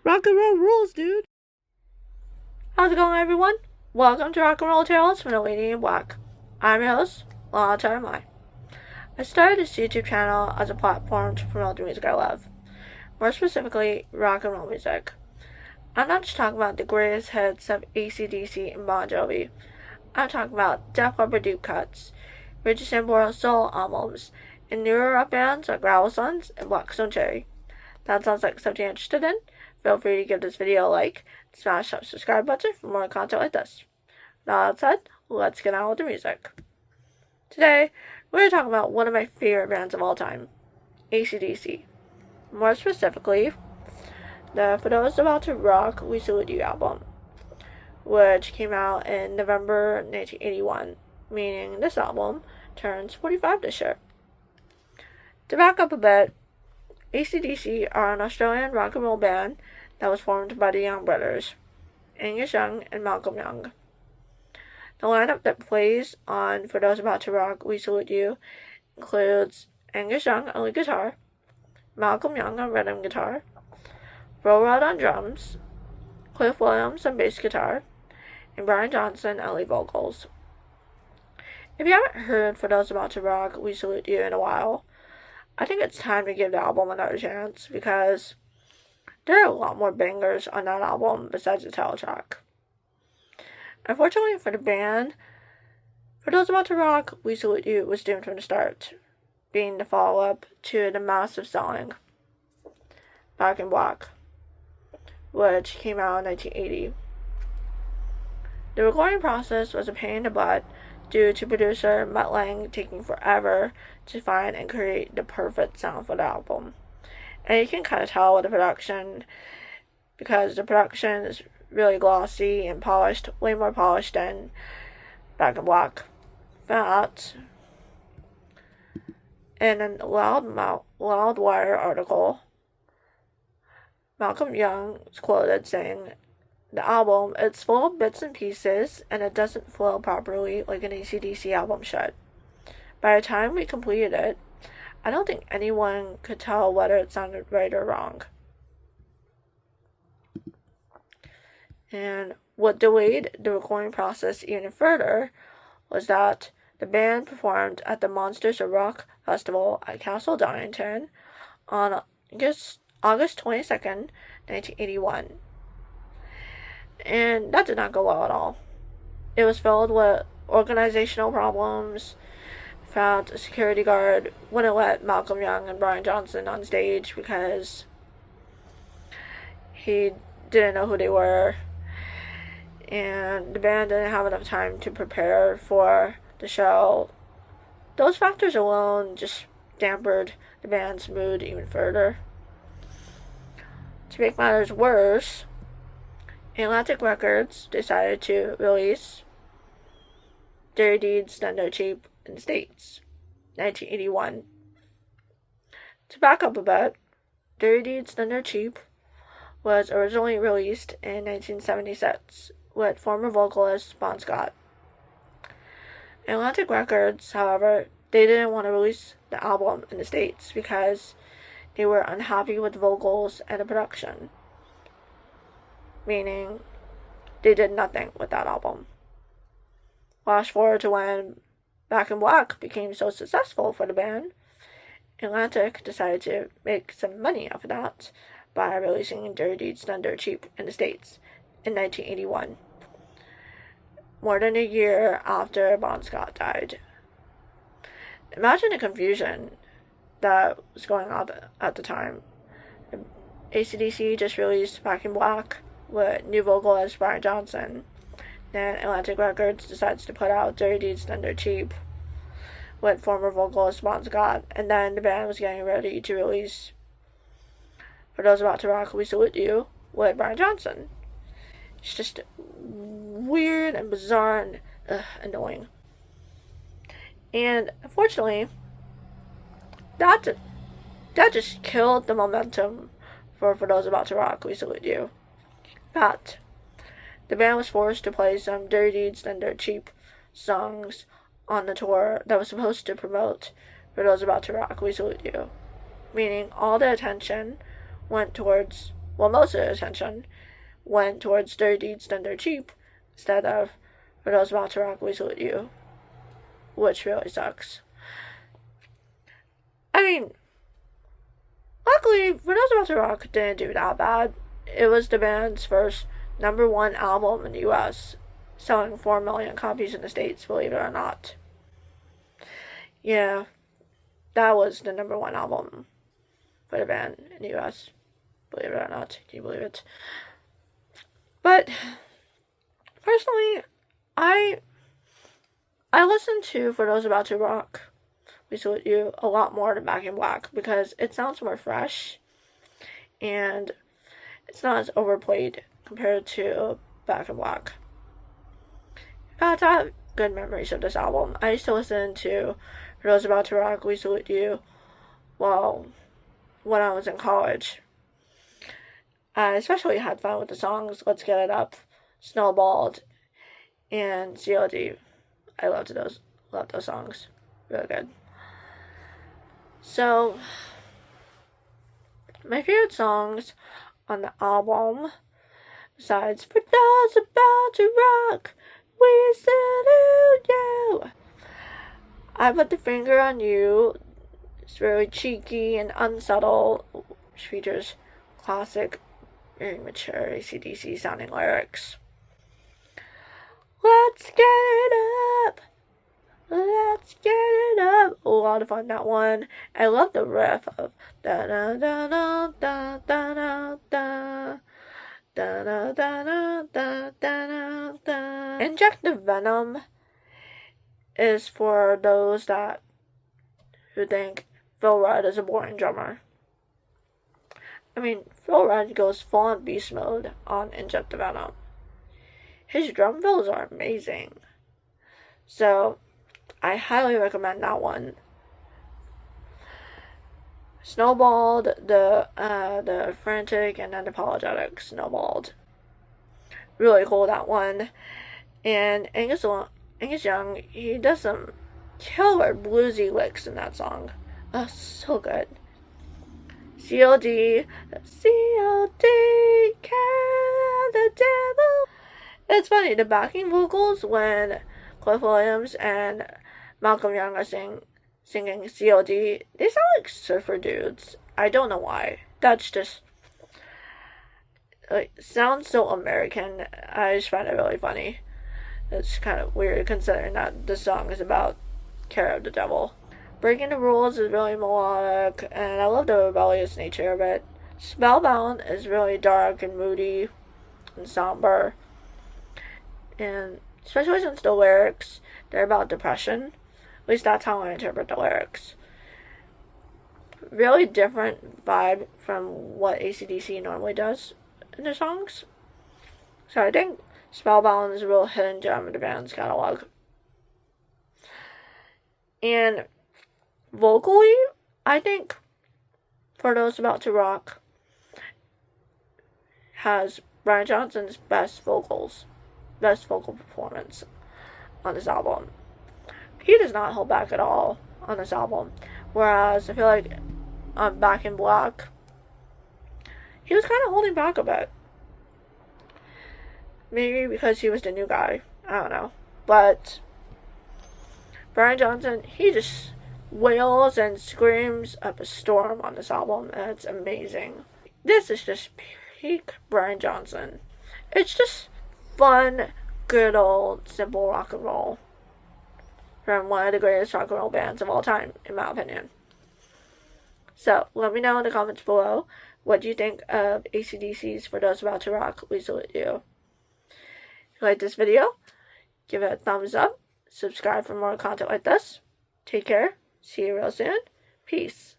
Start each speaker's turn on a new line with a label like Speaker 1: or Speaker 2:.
Speaker 1: Rock and roll rules, dude.
Speaker 2: How's it going, everyone? Welcome to Rock and Roll Tales from the Lady in Black. I'm your host, Lana. I started this YouTube channel as a platform to promote the music I love, more specifically, rock and roll music. I'm not just talking about the greatest hits of AC/DC and Bon Jovi. I'm talking about Def Leppard deep cuts, Richie Sambora solo albums, and newer rock bands like Gravel Sons and Black Stone Cherry. That sounds like something you're interested in? Feel free to give this video a like and smash that subscribe button for more content like this. Now that said, let's get on with the music. Today, we're going to talk about one of my favorite bands of all time, AC/DC. More specifically, the For Those About to Rock, We Salute You album, which came out in November 1981, meaning this album turns 45 this year. To back up a bit, AC/DC are an Australian rock and roll band that was formed by the Young brothers, Angus Young and Malcolm Young. The lineup that plays on For Those About to Rock, We Salute You includes Angus Young on lead guitar, Malcolm Young on rhythm guitar, Roll Rod on drums, Cliff Williams on bass guitar, and Brian Johnson on lead vocals. If you haven't heard For Those About to Rock, We Salute You in a while, I think it's time to give the album another chance because there are a lot more bangers on that album besides the title track. Unfortunately for the band, For Those About to Rock, We Salute You was doomed from the start, being the follow-up to the massive selling Back in Black, which came out in 1980. The recording process was a pain in the butt due to producer Mutt Lange taking forever to find and create the perfect sound for the album. And you can kind of tell with the production because the production is really glossy and polished, way more polished than Back in Black. That, in a Loudwire article, Malcolm Young is quoted saying, "The album, it's full of bits and pieces, and it doesn't flow properly like an AC/DC album should. By the time we completed it, I don't think anyone could tell whether it sounded right or wrong." And what delayed the recording process even further was that the band performed at the Monsters of Rock Festival at Castle Donington on August 22nd, 1981. And that did not go well at all. It was filled with organizational problems. Found a security guard wouldn't let Malcolm Young and Brian Johnson on stage because he didn't know who they were. And the band didn't have enough time to prepare for the show. Those factors alone just dampened the band's mood even further. To make matters worse, Atlantic Records decided to release Dirty Deeds Done Dirt Cheap in the States, 1981. To back up a bit, Dirty Deeds Done Dirt Cheap was originally released in 1976 with former vocalist Bon Scott. Atlantic Records, however, they didn't want to release the album in the States because they were unhappy with the vocals and the production, meaning they did nothing with that album. Flash forward to when Back in Black became so successful for the band, Atlantic decided to make some money off of that by releasing Dirty Deeds Done Dirt Cheap in the States in 1981, more than a year after Bon Scott died. Imagine the confusion that was going on at the time. AC/DC just released Back in Black with new vocalist Brian Johnson. Then Atlantic Records decides to put out Dirty Deeds Done Dirt Cheap with former vocalist Bon Scott, and then the band was getting ready to release For Those About to Rock, We Salute You with Brian Johnson. It's just weird and bizarre and annoying. And unfortunately, that just killed the momentum for Those About to Rock, We Salute You. But the band was forced to play some Dirty Deeds Done Dirt Cheap songs on the tour that was supposed to promote For Those About to Rock, We Salute You. Meaning all the attention went towards well, most of the attention went towards Dirty Deeds Done Dirt Cheap instead of For Those About to Rock, We Salute You, which really sucks. I mean, luckily, For Those About to Rock didn't do that bad. It was the band's first #1 album in the US, selling 4 million copies in the States, believe it or not. Yeah, that was the #1 album for the band in the US, believe it or not. Can you believe it? But personally, I listen to For Those About to Rock, We Salute You a lot more than Back in Black because it sounds more fresh and it's not as overplayed compared to Back in Black. I have good memories of this album. I used to listen to For Those About to Rock, We Salute You, well, when I was in college. I especially had fun with the songs Let's Get It Up, Snowballed, and COD. I loved those songs. Really good. So, my favorite songs on the album, besides For Those About to Rock, We Salute You, I Put the Finger on You. It's really cheeky and unsubtle, which features classic, very mature AC/DC sounding lyrics. Let's get it up. Let's get it up. A lot of fun, that one. I love the riff of da da da da da da da da da da da da da. Inject the Venom is for those who think Phil Rudd is a boring drummer. I mean, Phil Rudd goes full on beast mode on Inject the Venom. His drum fills are amazing. So, I highly recommend that one. Snowballed, the frantic and unapologetic Snowballed. Really cool, that one. And Angus Young, he does some killer bluesy licks in that song. Oh, so good. COD, can the devil. It's funny, the backing vocals when Cliff Williams and Malcolm Young are singing COD, they sound like surfer dudes. I don't know why. That's just, sounds so American. I just find it really funny. It's kind of weird considering that the song is about Care of the Devil. Breaking the Rules is really melodic, and I love the rebellious nature of it. Spellbound is really dark and moody and somber. And especially since the lyrics, they're about depression. At least that's how I interpret the lyrics. Really different vibe from what AC/DC normally does in their songs. So I think Spellbound is a real hidden gem in the band's catalog. And vocally, I think For Those About to Rock has Brian Johnson's best vocal performance on this album. He does not hold back at all on this album. Whereas I feel like on Back in Black, he was kind of holding back a bit. Maybe because he was the new guy. I don't know. But Brian Johnson, he just wails and screams up a storm on this album, and it's amazing. This is just peak Brian Johnson. It's just fun, good old, simple rock and roll from one of the greatest rock and roll bands of all time, in my opinion. So, let me know in the comments below what you think of AC/DC's For Those About to Rock, We Salute You. If you like this video, give it a thumbs up, subscribe for more content like this. Take care, see you real soon, peace.